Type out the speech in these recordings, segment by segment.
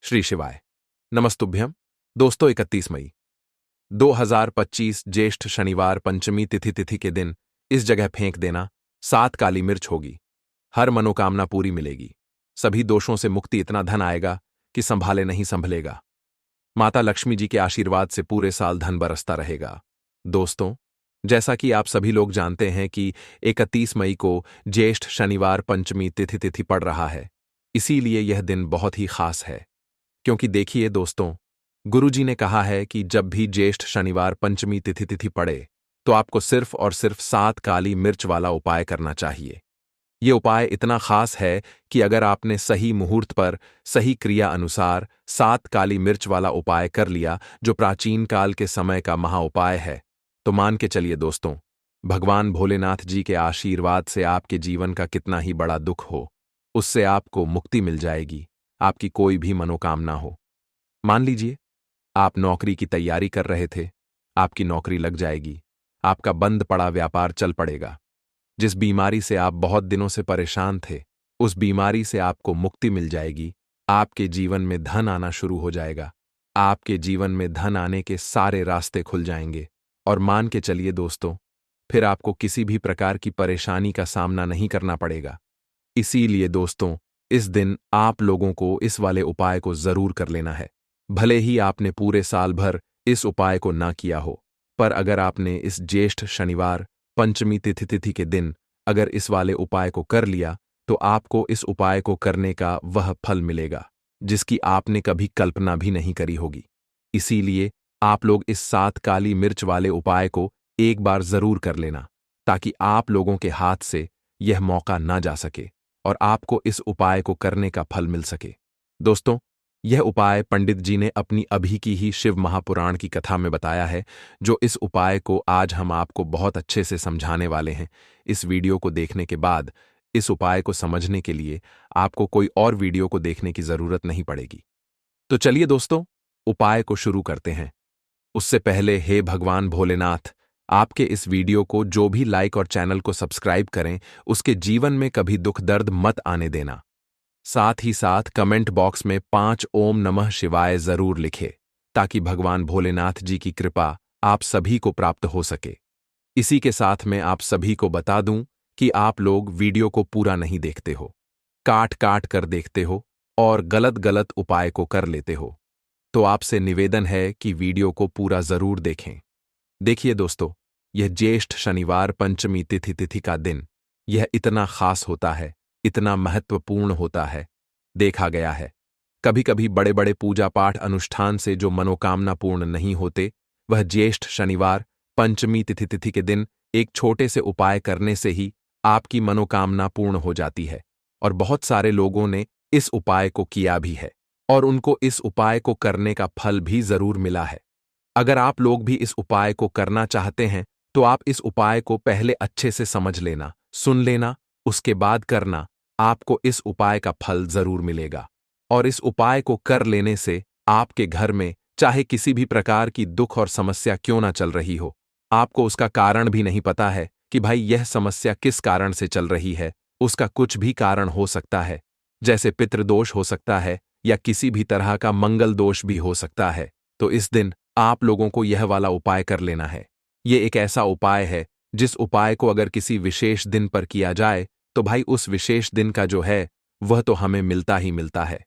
श्री शिवाय नमस्तुभ्यम। दोस्तों 31 मई 2025 ज्येष्ठ शनिवार पंचमी तिथि के दिन इस जगह फेंक देना 7 काली मिर्च होगी। हर मनोकामना पूरी मिलेगी। सभी दोषों से मुक्ति, इतना धन आएगा कि संभाले नहीं संभलेगा। माता लक्ष्मी जी के आशीर्वाद से पूरे साल धन बरसता रहेगा। दोस्तों, जैसा कि आप सभी लोग जानते हैं कि 31 मई को ज्येष्ठ शनिवार पंचमी तिथि पड़ रहा है। इसीलिए यह दिन बहुत ही खास है। क्योंकि देखिए दोस्तों, गुरुजी ने कहा है कि जब भी ज्येष्ठ शनिवार पंचमी तिथि पड़े तो आपको सिर्फ और सिर्फ 7 काली मिर्च वाला उपाय करना चाहिए। ये उपाय इतना खास है कि अगर आपने सही मुहूर्त पर सही क्रिया अनुसार 7 काली मिर्च वाला उपाय कर लिया, जो प्राचीन काल के समय का महाउपाय है, तो मान के चलिए दोस्तों, भगवान भोलेनाथ जी के आशीर्वाद से आपके जीवन का कितना ही बड़ा दुख हो, उससे आपको मुक्ति मिल जाएगी। आपकी कोई भी मनोकामना हो। मान लीजिए आप नौकरी की तैयारी कर रहे थे, आपकी नौकरी लग जाएगी। आपका बंद पड़ा व्यापार चल पड़ेगा। जिस बीमारी से आप बहुत दिनों से परेशान थे, उस बीमारी से आपको मुक्ति मिल जाएगी। आपके जीवन में धन आना शुरू हो जाएगा। आपके जीवन में धन आने के सारे रास्ते खुल जाएंगे। और मान के चलिए दोस्तों, फिर आपको किसी भी प्रकार की परेशानी का सामना नहीं करना पड़ेगा। इसीलिए दोस्तों, इस दिन आप लोगों को इस वाले उपाय को जरूर कर लेना है। भले ही आपने पूरे साल भर इस उपाय को ना किया हो, पर अगर आपने इस ज्येष्ठ शनिवार पंचमी तिथि के दिन अगर इस वाले उपाय को कर लिया, तो आपको इस उपाय को करने का वह फल मिलेगा जिसकी आपने कभी कल्पना भी नहीं करी होगी। इसीलिए आप लोग इस 7 काली मिर्च वाले उपाय को एक बार जरूर कर लेना, ताकि आप लोगों के हाथ से यह मौका ना जा सके और आपको इस उपाय को करने का फल मिल सके। दोस्तों, यह उपाय पंडित जी ने अपनी अभी की ही शिव महापुराण की कथा में बताया है, जो इस उपाय को आज हम आपको बहुत अच्छे से समझाने वाले हैं। इस वीडियो को देखने के बाद इस उपाय को समझने के लिए आपको कोई और वीडियो को देखने की जरूरत नहीं पड़ेगी। तो चलिए दोस्तों, उपाय को शुरू करते हैं। उससे पहले हे भगवान भोलेनाथ, आपके इस वीडियो को जो भी लाइक और चैनल को सब्सक्राइब करें, उसके जीवन में कभी दुख दर्द मत आने देना। साथ ही साथ कमेंट बॉक्स में 5 ओम नमः शिवाय जरूर लिखे, ताकि भगवान भोलेनाथ जी की कृपा आप सभी को प्राप्त हो सके। इसी के साथ मैं आप सभी को बता दूं कि आप लोग वीडियो को पूरा नहीं देखते हो, काट काट कर देखते हो और गलत गलत उपाय को कर लेते हो। तो आपसे निवेदन है कि वीडियो को पूरा जरूर देखें। देखिए दोस्तों, यह ज्येष्ठ शनिवार पंचमी तिथि का दिन यह इतना खास होता है, इतना महत्वपूर्ण होता है। देखा गया है कभी कभी बड़े बड़े पूजा पाठ अनुष्ठान से जो मनोकामना पूर्ण नहीं होते, वह ज्येष्ठ शनिवार पंचमी तिथि के दिन एक छोटे से उपाय करने से ही आपकी मनोकामना पूर्ण हो जाती है। और बहुत सारे लोगों ने इस उपाय को किया भी है और उनको इस उपाय को करने का फल भी जरूर मिला है। अगर आप लोग भी इस उपाय को करना चाहते हैं, तो आप इस उपाय को पहले अच्छे से समझ लेना, सुन लेना, उसके बाद करना। आपको इस उपाय का फल जरूर मिलेगा। और इस उपाय को कर लेने से आपके घर में चाहे किसी भी प्रकार की दुख और समस्या क्यों ना चल रही हो, आपको उसका कारण भी नहीं पता है कि भाई यह समस्या किस कारण से चल रही है। उसका कुछ भी कारण हो सकता है, जैसे पितृदोष हो सकता है या किसी भी तरह का मंगल दोष भी हो सकता है। तो इस दिन आप लोगों को यह वाला उपाय कर लेना है। ये एक ऐसा उपाय है जिस उपाय को अगर किसी विशेष दिन पर किया जाए, तो भाई उस विशेष दिन का जो है वह तो हमें मिलता ही मिलता है।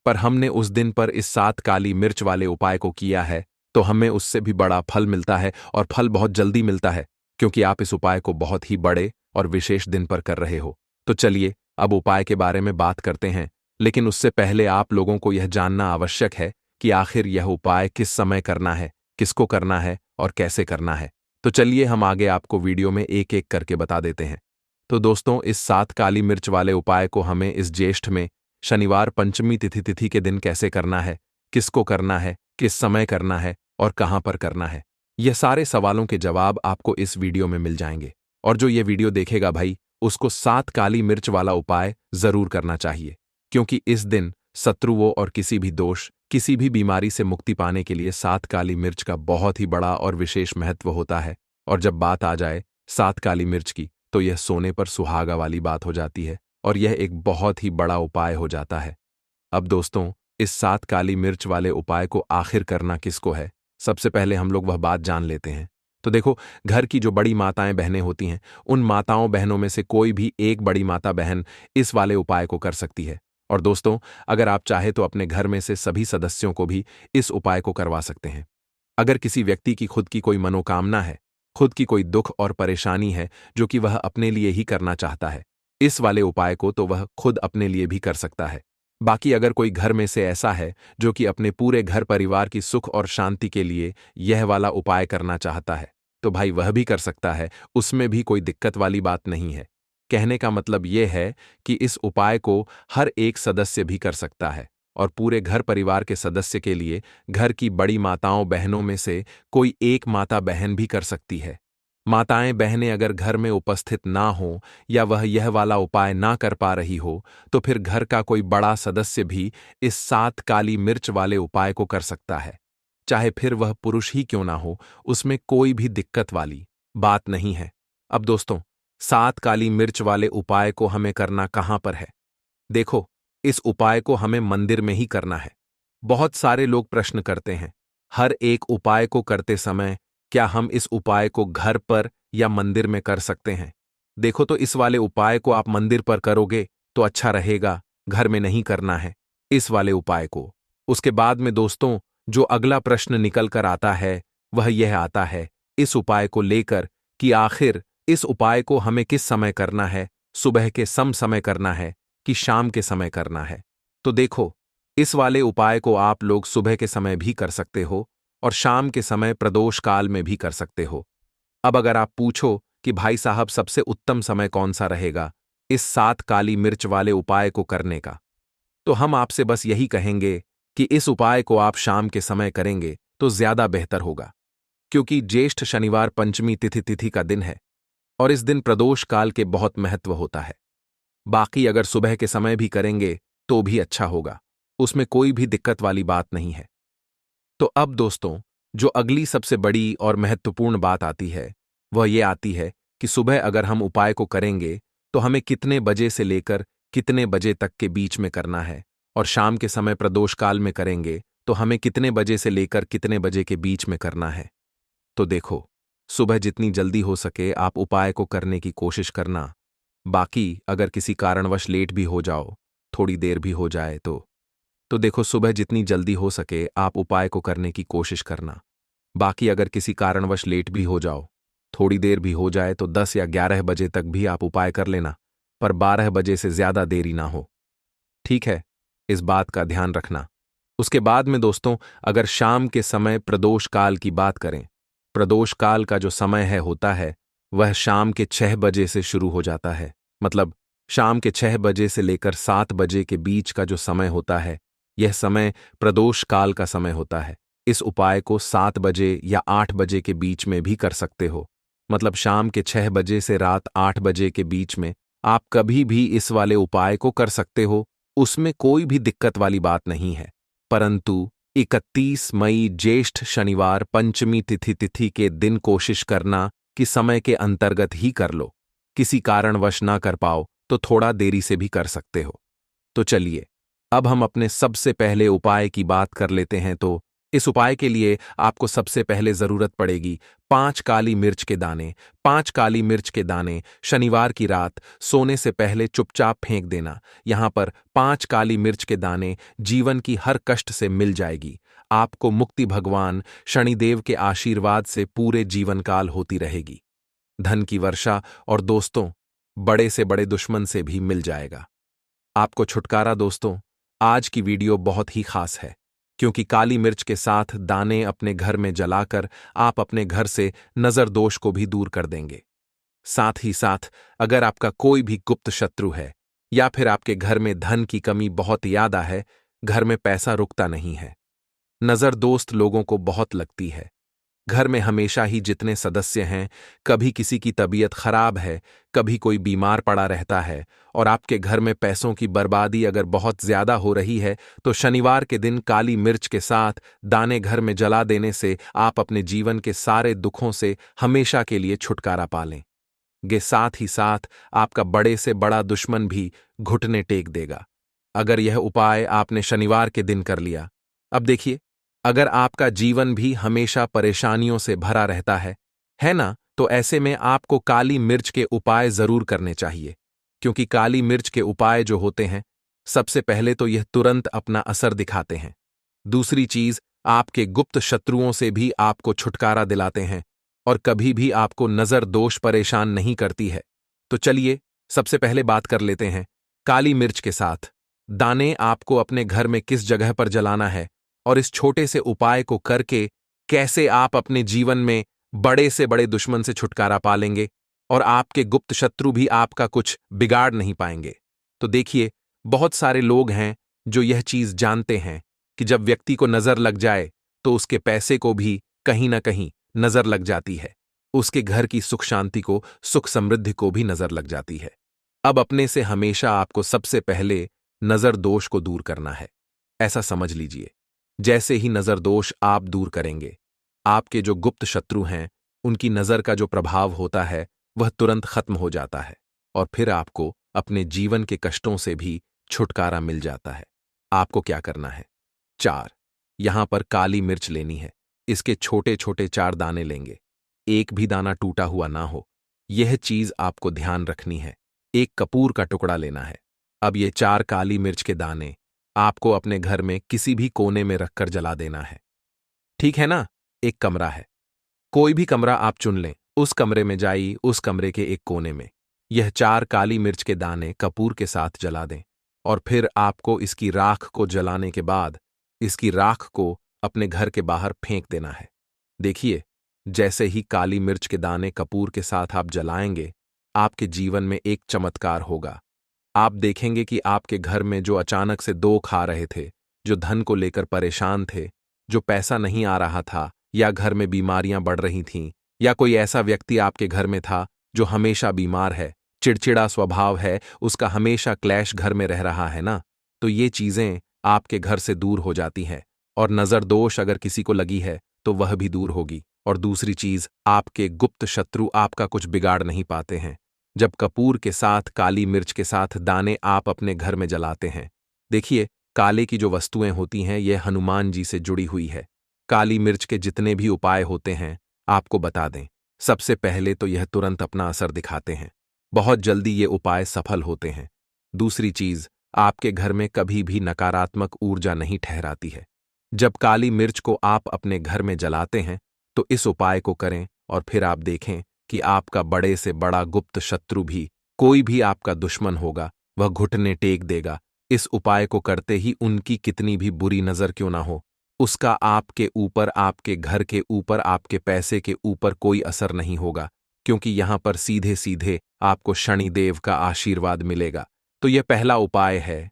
पर हमने उस दिन पर इस 7 काली मिर्च वाले उपाय को किया है, तो हमें उससे भी बड़ा फल मिलता है और फल बहुत जल्दी मिलता है, क्योंकि आप इस उपाय को बहुत ही बड़े और विशेष दिन पर कर रहे हो। तो चलिए अब उपाय के बारे में बात करते हैं, लेकिन उससे पहले आप लोगों को यह जानना आवश्यक है कि आखिर यह उपाय किस समय करना है, किसको करना है और कैसे करना है। तो चलिए हम आगे आपको वीडियो में एक एक करके बता देते हैं। तो दोस्तों, इस 7 काली मिर्च वाले उपाय को हमें इस ज्येष्ठ में शनिवार पंचमी तिथि के दिन कैसे करना है, किसको करना है, किस समय करना है और कहां पर करना है, यह सारे सवालों के जवाब आपको इस वीडियो में मिल जाएंगे। और जो ये वीडियो देखेगा भाई, उसको 7 काली मिर्च वाला उपाय जरूर करना चाहिए, क्योंकि इस दिन शत्रुओं और किसी भी दोष, किसी भी बीमारी से मुक्ति पाने के लिए 7 काली मिर्च का बहुत ही बड़ा और विशेष महत्व होता है। और जब बात आ जाए 7 काली मिर्च की, तो यह सोने पर सुहागा वाली बात हो जाती है और यह एक बहुत ही बड़ा उपाय हो जाता है। अब दोस्तों, इस 7 काली मिर्च वाले उपाय को आखिर करना किसको है, सबसे पहले हम लोग वह बात जान लेते हैं। तो देखो, घर की जो बड़ी माताएं बहनें होती हैं, उन माताओं बहनों में से कोई भी एक बड़ी माता बहन इस वाले उपाय को कर सकती है। और दोस्तों, अगर आप चाहे तो अपने घर में से सभी सदस्यों को भी इस उपाय को करवा सकते हैं। अगर किसी व्यक्ति की खुद की कोई मनोकामना है, खुद की कोई दुख और परेशानी है जो कि वह अपने लिए ही करना चाहता है, इस वाले उपाय को तो वह खुद अपने लिए भी कर सकता है। बाकी अगर कोई घर में से ऐसा है जो कि अपने पूरे घर परिवार की सुख और शांति के लिए यह वाला उपाय करना चाहता है, तो भाई वह भी कर सकता है, उसमें भी कोई दिक्कत वाली बात नहीं है। कहने का मतलब यह है कि इस उपाय को हर एक सदस्य भी कर सकता है और पूरे घर परिवार के सदस्य के लिए घर की बड़ी माताओं बहनों में से कोई एक माता बहन भी कर सकती है। माताएं बहनें अगर घर में उपस्थित ना हो या वह यह वाला उपाय ना कर पा रही हो, तो फिर घर का कोई बड़ा सदस्य भी इस 7 काली मिर्च वाले उपाय को कर सकता है। चाहे फिर वह पुरुष ही क्यों ना हो, उसमें कोई भी दिक्कत वाली बात नहीं है। अब दोस्तों, 7 काली मिर्च वाले उपाय को हमें करना कहां पर है? देखो, इस उपाय को हमें मंदिर में ही करना है। बहुत सारे लोग प्रश्न करते हैं, हर एक उपाय को करते समय क्या हम इस उपाय को घर पर या मंदिर में कर सकते हैं? देखो, तो इस वाले उपाय को आप मंदिर पर करोगे तो अच्छा रहेगा, घर में नहीं करना है इस वाले उपाय को। उसके बाद में दोस्तों, जो अगला प्रश्न निकल कर आता है वह यह आता है इस उपाय को लेकर कि आखिर इस उपाय को हमें किस समय करना है, सुबह के समय करना है कि शाम के समय करना है? तो देखो, इस वाले उपाय को आप लोग सुबह के समय भी कर सकते हो और शाम के समय प्रदोष काल में भी कर सकते हो। अब अगर आप पूछो कि भाई साहब सबसे उत्तम समय कौन सा रहेगा इस 7 काली मिर्च वाले उपाय को करने का, तो हम आपसे बस यही कहेंगे कि इस उपाय को आप शाम के समय करेंगे तो ज्यादा बेहतर होगा, क्योंकि ज्येष्ठ शनिवार पंचमी तिथि का दिन है और इस दिन प्रदोष काल के बहुत महत्व होता है। बाकी अगर सुबह के समय भी करेंगे तो भी अच्छा होगा, उसमें कोई भी दिक्कत वाली बात नहीं है। तो अब दोस्तों, जो अगली सबसे बड़ी और महत्वपूर्ण बात आती है वह ये आती है कि सुबह अगर हम उपाय को करेंगे तो हमें कितने बजे से लेकर कितने बजे तक के बीच में करना है, और शाम के समय प्रदोष काल में करेंगे तो हमें कितने बजे से लेकर कितने बजे के बीच में करना है। तो देखो, सुबह जितनी जल्दी हो सके आप उपाय को करने की कोशिश करना। बाकी अगर किसी कारणवश लेट भी हो जाओ, थोड़ी देर भी हो जाए तो देखो, सुबह जितनी जल्दी हो सके आप उपाय को करने की कोशिश करना। बाकी अगर किसी कारणवश लेट भी हो जाओ, थोड़ी देर भी हो जाए तो 10 या 11 बजे तक भी आप उपाय कर लेना, पर 12 बजे से ज्यादा देरी ना हो। ठीक है, इस बात का ध्यान रखना। उसके बाद में दोस्तों, अगर शाम के समय प्रदोष काल की बात करें, प्रदोष काल का जो समय होता है वह शाम के 6 बजे से शुरू हो जाता है। मतलब शाम के 6 बजे से लेकर 7 बजे के बीच का जो समय होता है, यह समय प्रदोष काल का समय होता है। इस उपाय को 7 बजे या 8 बजे के बीच में भी कर सकते हो। मतलब शाम के 6 बजे से रात 8 बजे के बीच में आप कभी भी इस वाले उपाय को कर सकते हो, उसमें कोई भी दिक्कत वाली बात नहीं है। परंतु 31 मई ज्येष्ठ शनिवार पंचमी तिथि के दिन कोशिश करना कि समय के अंतर्गत ही कर लो। किसी कारणवश ना कर पाओ तो थोड़ा देरी से भी कर सकते हो। तो चलिए, अब हम अपने सबसे पहले उपाय की बात कर लेते हैं। तो इस उपाय के लिए आपको सबसे पहले जरूरत पड़ेगी 5 काली मिर्च के दाने। 5 काली मिर्च के दाने शनिवार की रात सोने से पहले चुपचाप फेंक देना। यहां पर 5 काली मिर्च के दाने जीवन की हर कष्ट से मिल जाएगी। आपको मुक्ति भगवान शनिदेव के आशीर्वाद से पूरे जीवन काल होती रहेगी। धन की वर्षा और दोस्तों, बड़े से बड़े दुश्मन से भी मिल जाएगा आपको छुटकारा। दोस्तों, आज की वीडियो बहुत ही खास है, क्योंकि काली मिर्च के साथ दाने अपने घर में जलाकर आप अपने घर से नजर दोष को भी दूर कर देंगे। साथ ही साथ अगर आपका कोई भी गुप्त शत्रु है या फिर आपके घर में धन की कमी बहुत ज्यादा है, घर में पैसा रुकता नहीं है, नजर दोस्त लोगों को बहुत लगती है, घर में हमेशा ही जितने सदस्य हैं, कभी किसी की तबीयत खराब है, कभी कोई बीमार पड़ा रहता है, और आपके घर में पैसों की बर्बादी अगर बहुत ज्यादा हो रही है, तो शनिवार के दिन काली मिर्च के साथ दाने घर में जला देने से आप अपने जीवन के सारे दुखों से हमेशा के लिए छुटकारा पा लें। साथ ही साथ आपका बड़े से बड़ा दुश्मन भी घुटने टेक देगा। अगर यह उपाय आपने शनिवार के दिन कर लिया, अब देखिए, अगर आपका जीवन भी हमेशा परेशानियों से भरा रहता है ना, तो ऐसे में आपको काली मिर्च के उपाय जरूर करने चाहिए, क्योंकि काली मिर्च के उपाय जो होते हैं, सबसे पहले तो यह तुरंत अपना असर दिखाते हैं। दूसरी चीज, आपके गुप्त शत्रुओं से भी आपको छुटकारा दिलाते हैं और कभी भी आपको नजर दोष परेशान नहीं करती है। तो चलिए, सबसे पहले बात कर लेते हैं काली मिर्च के साथ दाने आपको अपने घर में किस जगह पर जलाना है और इस छोटे से उपाय को करके कैसे आप अपने जीवन में बड़े से बड़े दुश्मन से छुटकारा पालेंगे और आपके गुप्त शत्रु भी आपका कुछ बिगाड़ नहीं पाएंगे। तो देखिए, बहुत सारे लोग हैं जो यह चीज जानते हैं कि जब व्यक्ति को नजर लग जाए तो उसके पैसे को भी कहीं ना कहीं नजर लग जाती है, उसके घर की सुख शांति को, सुख समृद्धि को भी नजर लग जाती है। अब अपने से हमेशा आपको सबसे पहले नजर दोष को दूर करना है। ऐसा समझ लीजिए, जैसे ही नजर दोष आप दूर करेंगे, आपके जो गुप्त शत्रु हैं उनकी नजर का जो प्रभाव होता है वह तुरंत खत्म हो जाता है और फिर आपको अपने जीवन के कष्टों से भी छुटकारा मिल जाता है। आपको क्या करना है? 4 यहां पर काली मिर्च लेनी है। इसके छोटे छोटे 4 दाने लेंगे, एक भी दाना टूटा हुआ ना हो, यह चीज आपको ध्यान रखनी है। एक कपूर का टुकड़ा लेना है। अब ये 4 काली मिर्च के दाने आपको अपने घर में किसी भी कोने में रखकर जला देना है। ठीक है ना? एक कमरा है, कोई भी कमरा आप चुन लें, उस कमरे में जाइए, उस कमरे के एक कोने में यह 4 काली मिर्च के दाने कपूर के साथ जला दें और फिर आपको इसकी राख को जलाने के बाद इसकी राख को अपने घर के बाहर फेंक देना है। देखिए, जैसे ही काली मिर्च के दाने कपूर के साथ आप जलाएंगे, आपके जीवन में एक चमत्कार होगा। आप देखेंगे कि आपके घर में जो अचानक से दोख आ रहे थे, जो धन को लेकर परेशान थे, जो पैसा नहीं आ रहा था, या घर में बीमारियां बढ़ रही थीं, या कोई ऐसा व्यक्ति आपके घर में था जो हमेशा बीमार है, चिड़चिड़ा स्वभाव है, उसका हमेशा क्लैश घर में रह रहा है ना, तो ये चीजें आपके घर से दूर हो जाती हैं और नजर दोष अगर किसी को लगी है तो वह भी दूर होगी। और दूसरी चीज, आपके गुप्त शत्रु आपका कुछ बिगाड़ नहीं पाते हैं जब कपूर के साथ काली मिर्च के साथ दाने आप अपने घर में जलाते हैं। देखिए, काले की जो वस्तुएं होती हैं ये हनुमान जी से जुड़ी हुई है। काली मिर्च के जितने भी उपाय होते हैं आपको बता दें, सबसे पहले तो यह तुरंत अपना असर दिखाते हैं, बहुत जल्दी ये उपाय सफल होते हैं। दूसरी चीज, आपके घर में कभी भी नकारात्मक ऊर्जा नहीं ठहराती है। जब काली मिर्च को आप अपने घर में जलाते हैं तो इस उपाय को करें और फिर आप देखें कि आपका बड़े से बड़ा गुप्त शत्रु भी, कोई भी आपका दुश्मन होगा, वह घुटने टेक देगा। इस उपाय को करते ही उनकी कितनी भी बुरी नजर क्यों ना हो, उसका आपके ऊपर, आपके घर के ऊपर, आपके पैसे के ऊपर कोई असर नहीं होगा, क्योंकि यहां पर सीधे सीधे आपको शनिदेव का आशीर्वाद मिलेगा। तो यह पहला उपाय है।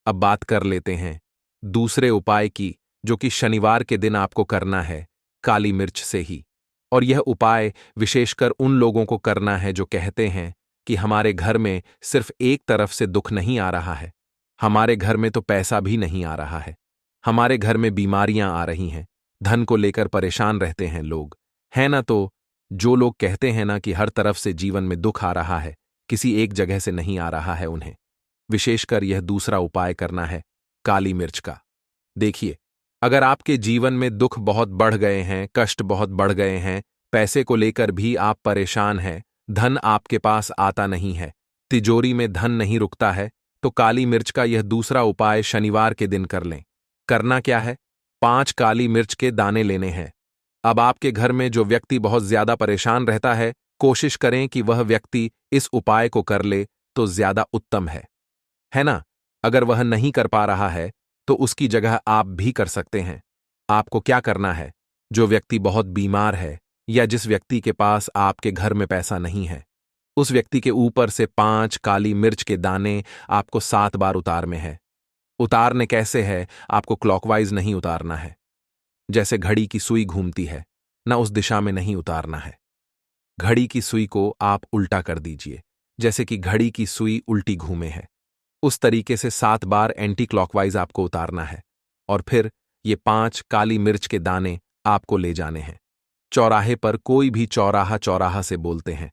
अब बात कर लेते हैं दूसरे उपाय की, जो कि शनिवार के दिन आपको करना है काली मिर्च से ही। और यह उपाय विशेषकर उन लोगों को करना है जो कहते हैं कि हमारे घर में सिर्फ एक तरफ से दुख नहीं आ रहा है, हमारे घर में तो पैसा भी नहीं आ रहा है, हमारे घर में बीमारियां आ रही हैं, धन को लेकर परेशान रहते हैं लोग, है ना? तो जो लोग कहते हैं ना कि हर तरफ से जीवन में दुख आ रहा है, किसी एक जगह से नहीं आ रहा है, उन्हें विशेषकर यह दूसरा उपाय करना है काली मिर्च का। देखिए, अगर आपके जीवन में दुख बहुत बढ़ गए हैं, कष्ट बहुत बढ़ गए हैं, पैसे को लेकर भी आप परेशान हैं, धन आपके पास आता नहीं है, तिजोरी में धन नहीं रुकता है, तो काली मिर्च का यह दूसरा उपाय शनिवार के दिन कर लें। करना क्या है? 5 काली मिर्च के दाने लेने हैं। अब आपके घर में जो व्यक्ति बहुत ज्यादा परेशान रहता है, कोशिश करें कि वह व्यक्ति इस उपाय को कर ले तो ज्यादा उत्तम है ना? अगर वह नहीं कर पा रहा है तो उसकी जगह आप भी कर सकते हैं। आपको क्या करना है? जो व्यक्ति बहुत बीमार है या जिस व्यक्ति के पास आपके घर में पैसा नहीं है, उस व्यक्ति के ऊपर से 5 काली मिर्च के दाने आपको 7 बार उतारने हैं। उतारने कैसे है? आपको क्लॉकवाइज नहीं उतारना है, जैसे घड़ी की सुई घूमती है ना, उस दिशा में नहीं उतारना है। घड़ी की सुई को आप उल्टा कर दीजिए, जैसे कि घड़ी की सुई उल्टी घूमे है, उस तरीके से 7 बार एंटी क्लॉकवाइज आपको उतारना है। और फिर ये 5 काली मिर्च के दाने आपको ले जाने हैं चौराहे पर। कोई भी चौराहा चौराहा से बोलते हैं,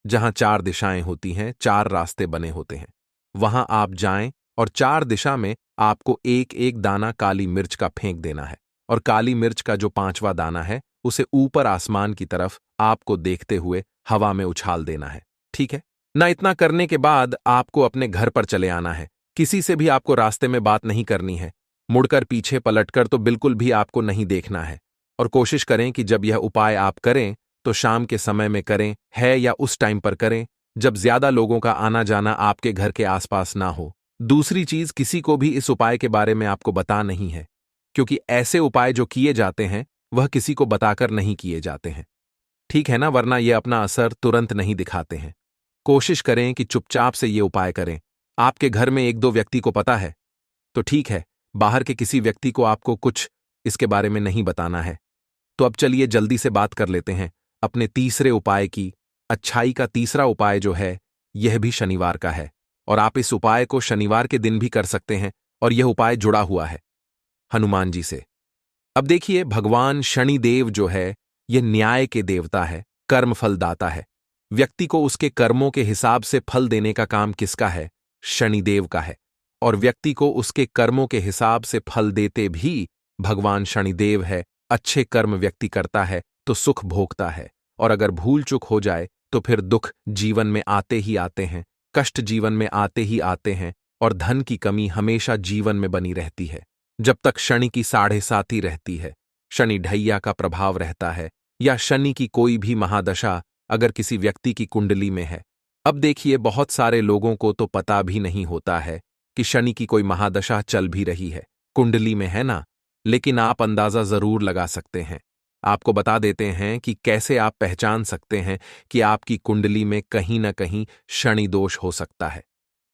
जहां 4 दिशाएं होती हैं, 4 रास्ते बने होते हैं, वहां आप जाएं और 4 दिशा में आपको एक एक दाना काली मिर्च का फेंक देना है। और काली मिर्च का जो 5वां दाना है उसे ऊपर आसमान की तरफ आपको देखते हुए हवा में उछाल देना है। ठीक है ना? इतना करने के बाद आपको अपने घर पर चले आना है। किसी से भी आपको रास्ते में बात नहीं करनी है। मुड़कर पीछे पलटकर तो बिल्कुल भी आपको नहीं देखना है। और कोशिश करें कि जब यह उपाय आप करें तो शाम के समय में करें है या उस टाइम पर करें जब ज्यादा लोगों का आना जाना आपके घर के आसपास ना हो। दूसरी चीज, किसी को भी इस उपाय के बारे में आपको बता नहीं है, क्योंकि ऐसे उपाय जो किए जाते हैं वह किसी को बताकर नहीं किए जाते हैं। ठीक है ना? वरना ये अपना असर तुरंत नहीं दिखाते हैं। कोशिश करें कि चुपचाप से ये उपाय करें। आपके घर में 1-2 व्यक्ति को पता है तो ठीक है, बाहर के किसी व्यक्ति को आपको कुछ इसके बारे में नहीं बताना है। तो अब चलिए जल्दी से बात कर लेते हैं अपने तीसरे उपाय की। अच्छाई का तीसरा उपाय जो है यह भी शनिवार का है, और आप इस उपाय को शनिवार के दिन भी कर सकते हैं, और यह उपाय जुड़ा हुआ है हनुमान जी से। अब देखिए, भगवान शनिदेव जो है यह न्याय के देवता है, कर्म फलदाता है। व्यक्ति को उसके कर्मों के हिसाब से फल देने का काम किसका है? शनिदेव का है। और व्यक्ति को उसके कर्मों के हिसाब से फल देते भी भगवान शनिदेव है। अच्छे कर्म व्यक्ति करता है तो सुख भोगता है, और अगर भूल चूक हो जाए तो फिर दुख जीवन में आते ही आते हैं, कष्ट जीवन में आते ही आते हैं, और धन की कमी हमेशा जीवन में बनी रहती है जब तक शनि की 7.5 रहती है। शनि ढैया का प्रभाव रहता है, या शनि की कोई भी महादशा अगर किसी व्यक्ति की कुंडली में है। अब देखिए, बहुत सारे लोगों को तो पता भी नहीं होता है कि शनि की कोई महादशा चल भी रही है, कुंडली में है ना, लेकिन आप अंदाजा जरूर लगा सकते हैं। आपको बता देते हैं कि कैसे आप पहचान सकते हैं कि आपकी कुंडली में कहीं ना कहीं शनि दोष हो सकता है।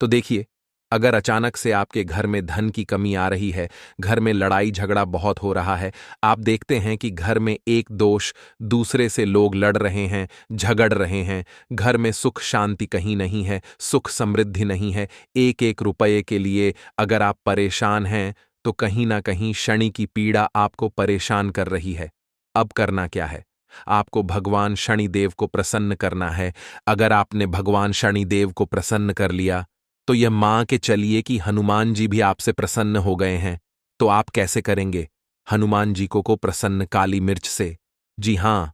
तो देखिए, अगर अचानक से आपके घर में धन की कमी आ रही है, घर में लड़ाई झगड़ा बहुत हो रहा है, आप देखते हैं कि घर में एक दोष दूसरे से लोग लड़ रहे हैं, झगड़ रहे हैं, घर में सुख शांति कहीं नहीं है, सुख समृद्धि नहीं है, एक एक रुपये के लिए अगर आप परेशान हैं तो कहीं ना कहीं शनि की पीड़ा आपको परेशान कर रही है। अब करना क्या है? आपको भगवान शनिदेव को प्रसन्न करना है। अगर आपने भगवान शनिदेव को प्रसन्न कर लिया तो यह मान के चलिए कि हनुमान जी भी आपसे प्रसन्न हो गए हैं। तो आप कैसे करेंगे हनुमान जी को प्रसन्न? काली मिर्च से। जी हां,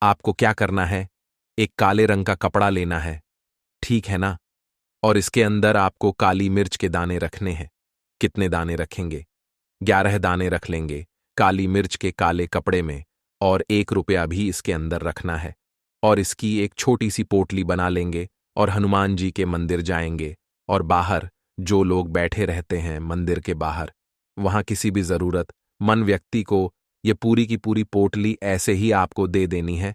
आपको क्या करना है? एक काले रंग का कपड़ा लेना है, ठीक है ना? और इसके अंदर आपको काली मिर्च के दाने रखने हैं। कितने दाने रखेंगे? 11 दाने रख लेंगे काली मिर्च के काले कपड़े में, और 1 रुपया भी इसके अंदर रखना है। और इसकी एक छोटी सी पोटली बना लेंगे और हनुमान जी के मंदिर जाएंगे, और बाहर जो लोग बैठे रहते हैं मंदिर के बाहर, वहां किसी भी जरूरतमंद व्यक्ति को ये पूरी की पूरी पोटली ऐसे ही आपको दे देनी है,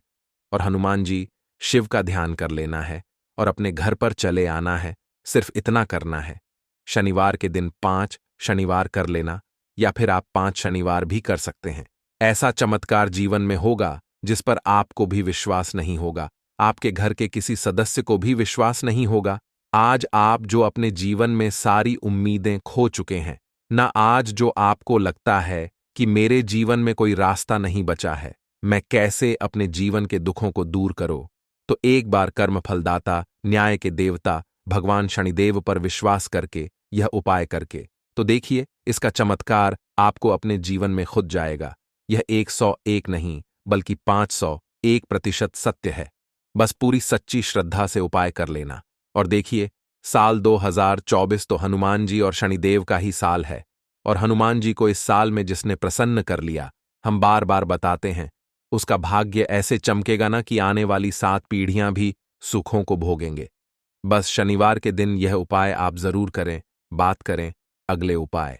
और हनुमान जी शिव का ध्यान कर लेना है और अपने घर पर चले आना है। सिर्फ इतना करना है। शनिवार के दिन 5 शनिवार कर लेना, या फिर आप 5 शनिवार भी कर सकते हैं। ऐसा चमत्कार जीवन में होगा जिस पर आपको भी विश्वास नहीं होगा, आपके घर के किसी सदस्य को भी विश्वास नहीं होगा। आज आप जो अपने जीवन में सारी उम्मीदें खो चुके हैं ना, आज जो आपको लगता है कि मेरे जीवन में कोई रास्ता नहीं बचा है, मैं कैसे अपने जीवन के दुखों को दूर करूं, तो एक बार कर्म फलदाता न्याय के देवता भगवान शनिदेव पर विश्वास करके यह उपाय करके तो देखिए, इसका चमत्कार आपको अपने जीवन में खुद जाएगा। यह 101 नहीं बल्कि 501% सत्य है। बस पूरी सच्ची श्रद्धा से उपाय कर लेना। और देखिए, साल 2024 तो हनुमान जी और शनिदेव का ही साल है, और हनुमान जी को इस साल में जिसने प्रसन्न कर लिया, हम बार बार बताते हैं, उसका भाग्य ऐसे चमकेगा ना कि आने वाली 7 पीढ़ियां भी सुखों को भोगेंगे। बस शनिवार के दिन यह उपाय आप जरूर करें। बात करें अगले उपाय